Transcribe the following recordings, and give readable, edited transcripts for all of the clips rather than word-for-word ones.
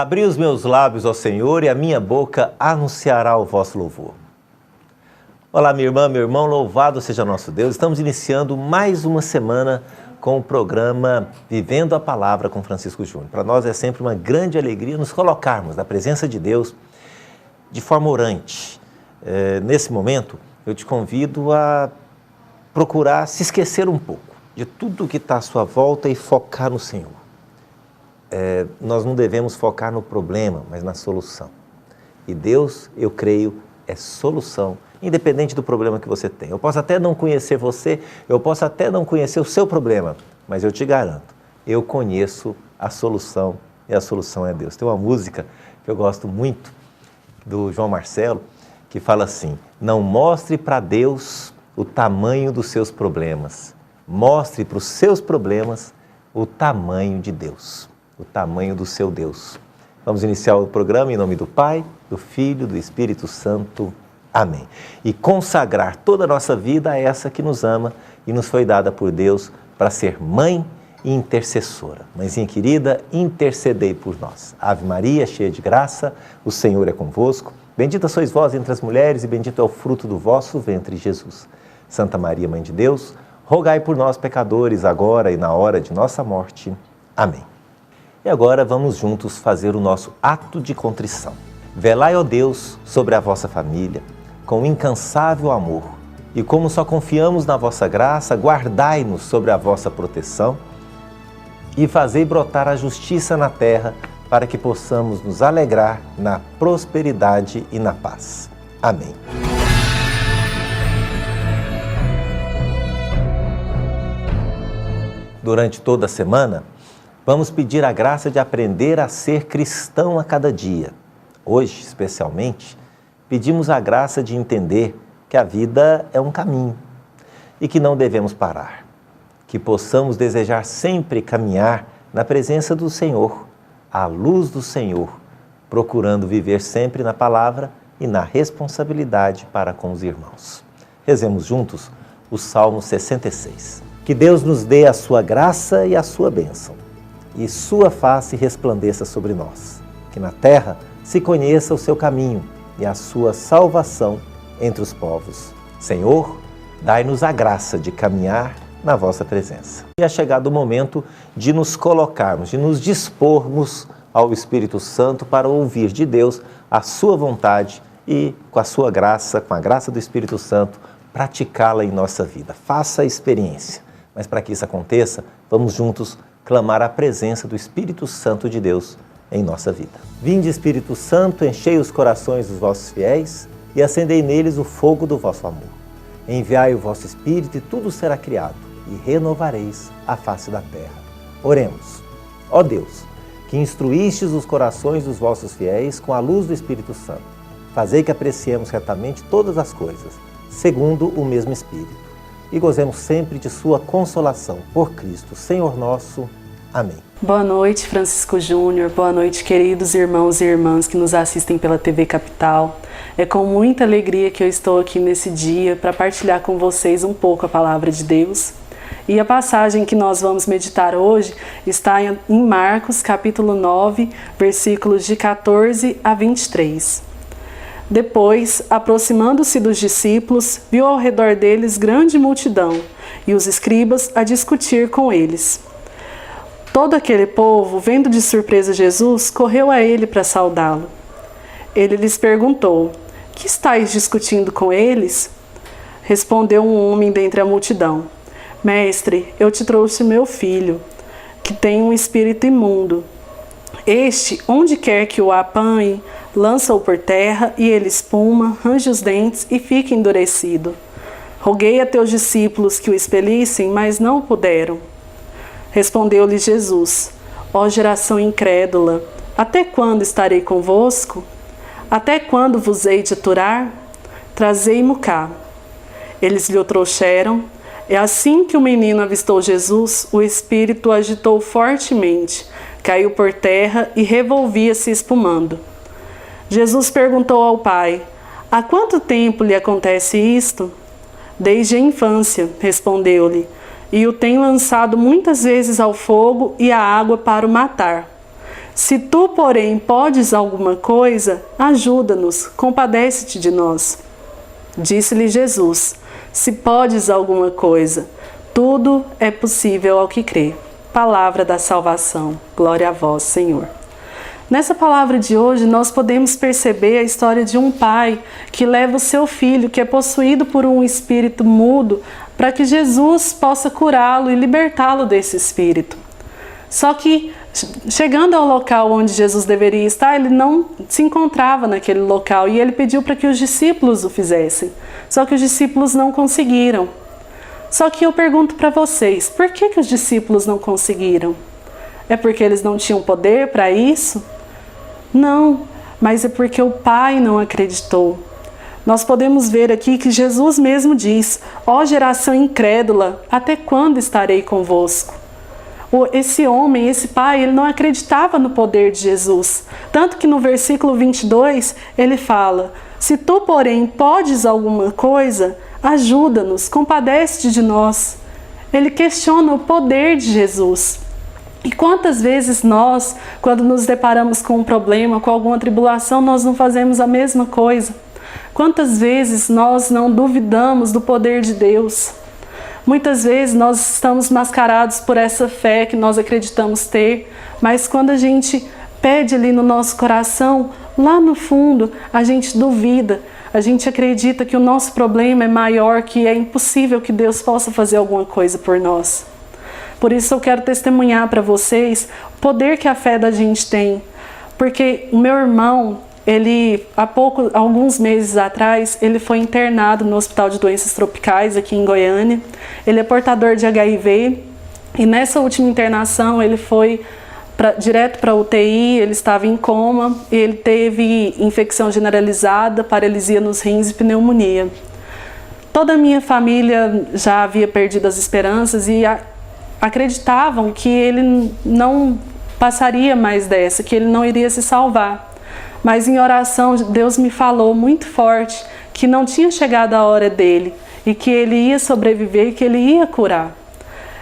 Abri os meus lábios ao Senhor e a minha boca anunciará o vosso louvor. Olá, minha irmã, meu irmão, louvado seja nosso Deus. Estamos iniciando mais uma semana com o programa Vivendo a Palavra com Francisco Júnior. Para nós é sempre uma grande alegria nos colocarmos na presença de Deus de forma orante. Nesse momento, eu te convido a procurar se esquecer um pouco de tudo que está à sua volta e focar no Senhor. Nós não devemos focar no problema, mas na solução. E Deus, eu creio, é solução, independente do problema que você tem. Eu posso até não conhecer você, eu posso até não conhecer o seu problema, mas eu te garanto, eu conheço a solução e a solução é Deus. Tem uma música que eu gosto muito, do João Marcelo, que fala assim: não mostre para Deus o tamanho dos seus problemas, mostre para os seus problemas o tamanho de Deus, o tamanho do seu Deus. Vamos iniciar o programa em nome do Pai, do Filho, do Espírito Santo. Amém. E consagrar toda a nossa vida a essa que nos ama e nos foi dada por Deus para ser mãe e intercessora. Mãezinha querida, intercedei por nós. Ave Maria, cheia de graça, o Senhor é convosco. Bendita sois vós entre as mulheres e bendito é o fruto do vosso ventre, Jesus. Santa Maria, Mãe de Deus, rogai por nós, pecadores, agora e na hora de nossa morte. Amém. E agora vamos juntos fazer o nosso ato de contrição. Velai, ó Deus, sobre a vossa família, com incansável amor, e como só confiamos na vossa graça, guardai-nos sobre a vossa proteção e fazei brotar a justiça na terra, para que possamos nos alegrar na prosperidade e na paz. Amém. Durante toda a semana, vamos pedir a graça de aprender a ser cristão a cada dia. Hoje, especialmente, pedimos a graça de entender que a vida é um caminho e que não devemos parar. Que possamos desejar sempre caminhar na presença do Senhor, à luz do Senhor, procurando viver sempre na palavra e na responsabilidade para com os irmãos. Rezemos juntos o Salmo 66. Que Deus nos dê a sua graça e a sua bênção, e sua face resplandeça sobre nós. Que na terra se conheça o seu caminho e a sua salvação entre os povos. Senhor, dai-nos a graça de caminhar na vossa presença. E é chegado o momento de nos colocarmos, de nos dispormos ao Espírito Santo para ouvir de Deus a sua vontade e, com a sua graça, com a graça do Espírito Santo, praticá-la em nossa vida. Faça a experiência. Mas para que isso aconteça, vamos juntos clamar a presença do Espírito Santo de Deus em nossa vida. Vinde, Espírito Santo, enchei os corações dos vossos fiéis e acendei neles o fogo do vosso amor. Enviai o vosso Espírito e tudo será criado, e renovareis a face da terra. Oremos. Ó Deus, que instruístes os corações dos vossos fiéis com a luz do Espírito Santo, fazei que apreciemos retamente todas as coisas, segundo o mesmo Espírito, e gozemos sempre de sua consolação. Por Cristo, Senhor nosso. Amém. Boa noite, Francisco Júnior. Boa noite, queridos irmãos e irmãs que nos assistem pela TV Capital. É com muita alegria que eu estou aqui nesse dia para partilhar com vocês um pouco a palavra de Deus. E a passagem que nós vamos meditar hoje está em Marcos, capítulo 9, versículos de 14 a 23. Depois, aproximando-se dos discípulos, viu ao redor deles grande multidão e os escribas a discutir com eles. Todo aquele povo, vendo de surpresa Jesus, correu a ele para saudá-lo. Ele lhes perguntou: que estáis discutindo com eles? Respondeu um homem dentre a multidão: Mestre, eu te trouxe meu filho, que tem um espírito imundo. Este, onde quer que o apanhe, lança-o por terra e ele espuma, range os dentes e fica endurecido. Roguei a teus discípulos que o expelissem, mas não puderam. Respondeu-lhe Jesus: ó geração incrédula, até quando estarei convosco? Até quando vos hei de aturar? Trazei-mo cá. Eles lhe o trouxeram. E assim que o menino avistou Jesus, o espírito o agitou fortemente, caiu por terra e revolvia-se espumando. Jesus perguntou ao pai: há quanto tempo lhe acontece isto? Desde a infância, respondeu-lhe, e o tem lançado muitas vezes ao fogo e à água para o matar. Se tu, porém, podes alguma coisa, ajuda-nos, compadece-te de nós. Disse-lhe Jesus: se podes alguma coisa, tudo é possível ao que crê. Palavra da salvação. Glória a vós, Senhor. Nessa palavra de hoje, nós podemos perceber a história de um pai que leva o seu filho, que é possuído por um espírito mudo, para que Jesus possa curá-lo e libertá-lo desse espírito. Só que, chegando ao local onde Jesus deveria estar, ele não se encontrava naquele local e ele pediu para que os discípulos o fizessem. Só que os discípulos não conseguiram. Só que eu pergunto para vocês, por que os discípulos não conseguiram? É porque eles não tinham poder para isso? Não, mas é porque o Pai não acreditou. Nós podemos ver aqui que Jesus mesmo diz: ó geração incrédula, até quando estarei convosco? Esse homem, esse pai, ele não acreditava no poder de Jesus. Tanto que no versículo 22, ele fala: se tu, porém, podes alguma coisa, ajuda-nos, compadece-te de nós. Ele questiona o poder de Jesus. E quantas vezes nós, quando nos deparamos com um problema, com alguma tribulação, nós não fazemos a mesma coisa? Quantas vezes nós não duvidamos do poder de Deus? Muitas vezes nós estamos mascarados por essa fé que nós acreditamos ter, mas quando a gente pede ali no nosso coração, lá no fundo, a gente duvida, a gente acredita que o nosso problema é maior, que é impossível que Deus possa fazer alguma coisa por nós. Por isso eu quero testemunhar para vocês o poder que a fé da gente tem, porque o meu irmão, ele, alguns meses atrás, ele foi internado no Hospital de Doenças Tropicais aqui em Goiânia. Ele é portador de HIV e nessa última internação ele foi direto para a UTI, ele estava em coma, ele teve infecção generalizada, paralisia nos rins e pneumonia. Toda a minha família já havia perdido as esperanças e acreditavam que ele não passaria mais dessa, que ele não iria se salvar. Mas em oração, Deus me falou muito forte que não tinha chegado a hora dele e que ele ia sobreviver e que ele ia curar.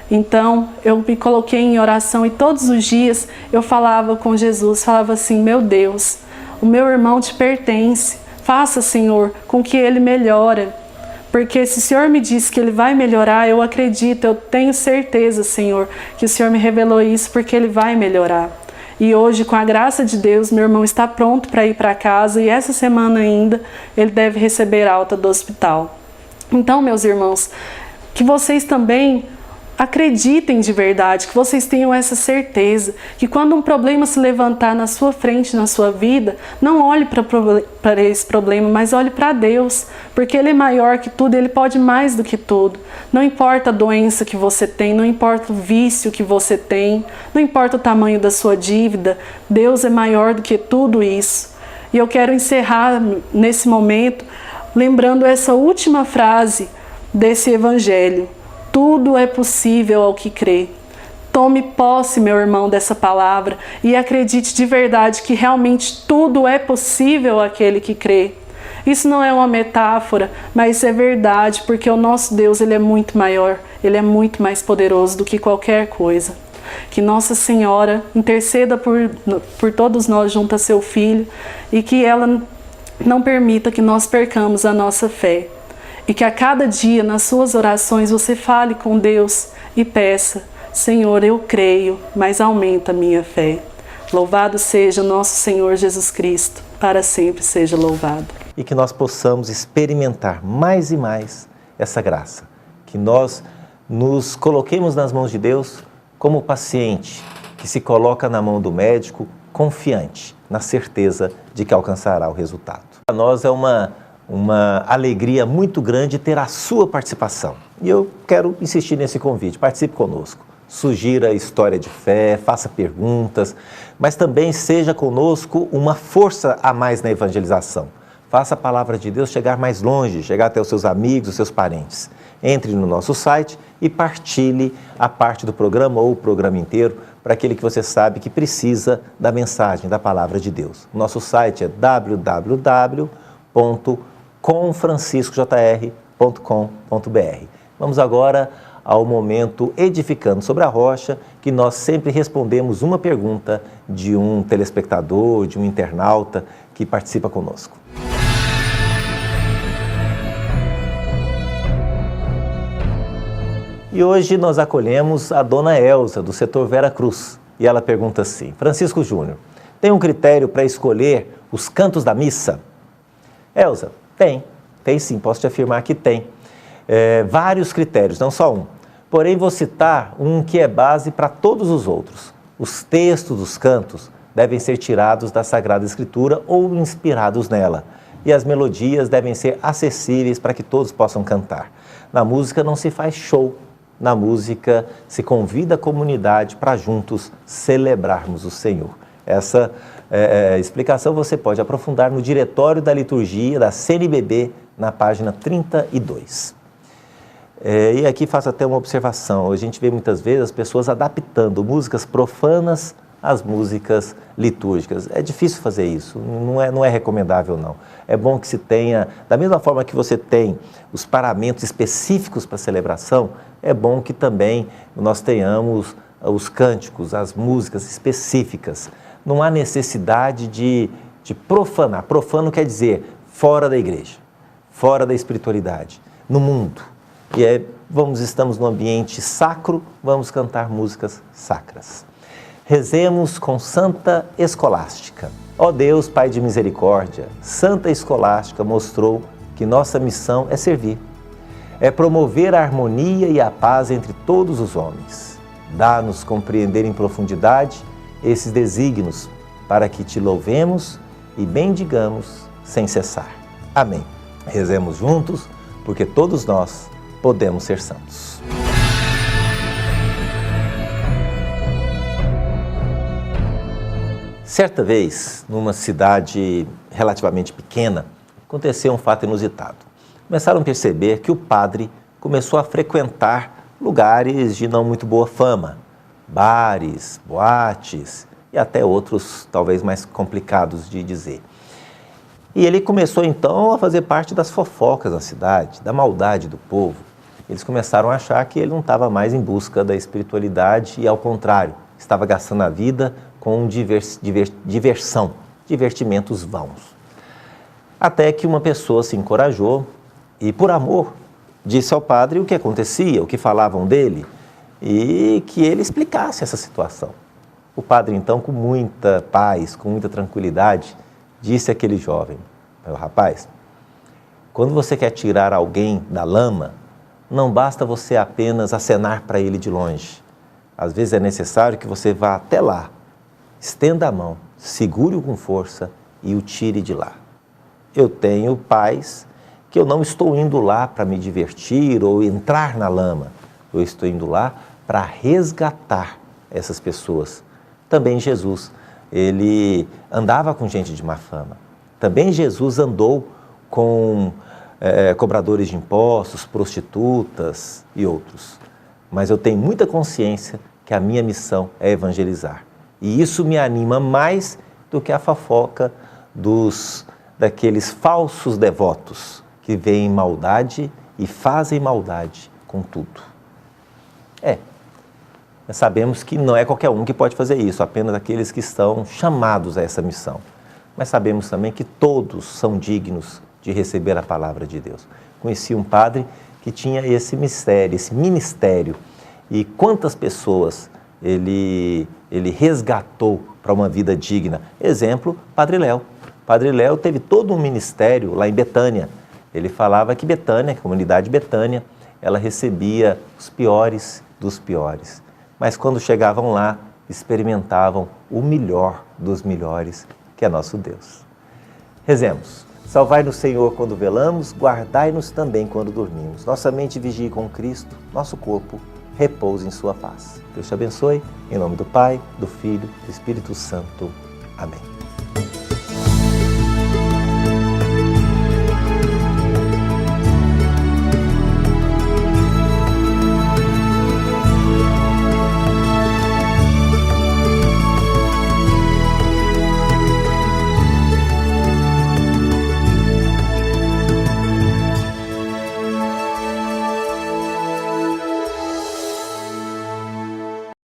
Então, eu me coloquei em oração e todos os dias eu falava com Jesus, falava assim: meu Deus, o meu irmão te pertence, faça, Senhor, com que ele melhore. Porque se o Senhor me disse que ele vai melhorar, eu acredito, eu tenho certeza, Senhor, que o Senhor me revelou isso porque ele vai melhorar. E hoje, com a graça de Deus, meu irmão está pronto para ir para casa e essa semana ainda ele deve receber alta do hospital. Então, meus irmãos, que vocês também acreditem de verdade, que vocês tenham essa certeza, que quando um problema se levantar na sua frente, na sua vida, não olhe para esse problema, mas olhe para Deus, porque Ele é maior que tudo, Ele pode mais do que tudo. Não importa a doença que você tem, não importa o vício que você tem, não importa o tamanho da sua dívida, Deus é maior do que tudo isso. E eu quero encerrar nesse momento lembrando essa última frase desse evangelho: tudo é possível ao que crê. Tome posse, meu irmão, dessa palavra e acredite de verdade que realmente tudo é possível àquele que crê. Isso não é uma metáfora, mas é verdade, porque o nosso Deus, Ele é muito maior, Ele é muito mais poderoso do que qualquer coisa. Que Nossa Senhora interceda por todos nós junto a seu Filho e que ela não permita que nós percamos a nossa fé. E que a cada dia, nas suas orações, você fale com Deus e peça: Senhor, eu creio, mas aumenta a minha fé. Louvado seja nosso Senhor Jesus Cristo, para sempre seja louvado. E que nós possamos experimentar mais e mais essa graça. Que nós nos coloquemos nas mãos de Deus como paciente, que se coloca na mão do médico confiante, na certeza de que alcançará o resultado. Para nós é uma alegria muito grande ter a sua participação. E eu quero insistir nesse convite, participe conosco. Sugira história de fé, faça perguntas, mas também seja conosco uma força a mais na evangelização. Faça a palavra de Deus chegar mais longe, chegar até os seus amigos, os seus parentes. Entre no nosso site e partilhe a parte do programa ou o programa inteiro para aquele que você sabe que precisa da mensagem, da palavra de Deus. O nosso site é www.comfranciscojr.com.br. Vamos agora ao momento Edificando sobre a Rocha, que nós sempre respondemos uma pergunta de um telespectador, de um internauta que participa conosco. E hoje nós acolhemos a dona Elza, do setor Vera Cruz, e ela pergunta assim: Francisco Júnior, tem um critério para escolher os cantos da missa? Elza, tem sim, posso te afirmar que tem. Vários critérios, não só um. Porém, vou citar um que é base para todos os outros. Os textos dos cantos devem ser tirados da Sagrada Escritura ou inspirados nela. E as melodias devem ser acessíveis para que todos possam cantar. Na música não se faz show. Na música se convida a comunidade para juntos celebrarmos o Senhor. Essa explicação você pode aprofundar no Diretório da Liturgia da CNBB, na página 32. E aqui faço até uma observação. A gente vê muitas vezes as pessoas adaptando músicas profanas às músicas litúrgicas. É difícil fazer isso, não é recomendável não. É bom que se tenha, da mesma forma que você tem os paramentos específicos para a celebração, é bom que também nós tenhamos os cânticos, as músicas específicas. Não há necessidade de profanar. Profano quer dizer fora da igreja, fora da espiritualidade, no mundo. E estamos no ambiente sacro, vamos cantar músicas sacras. Rezemos com Santa Escolástica. Ó Deus, Pai de misericórdia, Santa Escolástica mostrou que nossa missão é servir. É promover a harmonia e a paz entre todos os homens. Dá-nos compreender em profundidade esses desígnios, para que te louvemos e bendigamos sem cessar. Amém. Rezemos juntos, porque todos nós podemos ser santos. Certa vez, numa cidade relativamente pequena, aconteceu um fato inusitado. Começaram a perceber que o padre começou a frequentar lugares de não muito boa fama, bares, boates e até outros talvez mais complicados de dizer. E ele começou então a fazer parte das fofocas da cidade, da maldade do povo. Eles começaram a achar que ele não estava mais em busca da espiritualidade e, ao contrário, estava gastando a vida com diversão, divertimentos vãos. Até que uma pessoa se encorajou e, por amor, disse ao padre o que acontecia, o que falavam dele e que ele explicasse essa situação. O padre, então, com muita paz, com muita tranquilidade, disse àquele jovem: rapaz, quando você quer tirar alguém da lama, não basta você apenas acenar para ele de longe. Às vezes é necessário que você vá até lá, estenda a mão, segure-o com força e o tire de lá. Eu tenho paz que eu não estou indo lá para me divertir ou entrar na lama. Eu estou indo lá para resgatar essas pessoas. Também Jesus, ele andava com gente de má fama. Também Jesus andou com cobradores de impostos, prostitutas e outros. Mas eu tenho muita consciência que a minha missão é evangelizar. E isso me anima mais do que a fofoca daqueles falsos devotos que veem maldade e fazem maldade com tudo. Nós sabemos que não é qualquer um que pode fazer isso, apenas aqueles que estão chamados a essa missão. Mas sabemos também que todos são dignos de receber a palavra de Deus. Conheci um padre que tinha esse ministério, e quantas pessoas ele resgatou para uma vida digna. Exemplo, Padre Léo. Padre Léo teve todo um ministério lá em Betânia. Ele falava que Betânia, a comunidade Betânia, ela recebia os piores dos piores. Mas quando chegavam lá, experimentavam o melhor dos melhores, que é nosso Deus. Rezemos. Salvai-nos, Senhor, quando velamos, guardai-nos também quando dormimos. Nossa mente vigie com Cristo, nosso corpo repouse em sua paz. Deus te abençoe, em nome do Pai, do Filho e do Espírito Santo. Amém.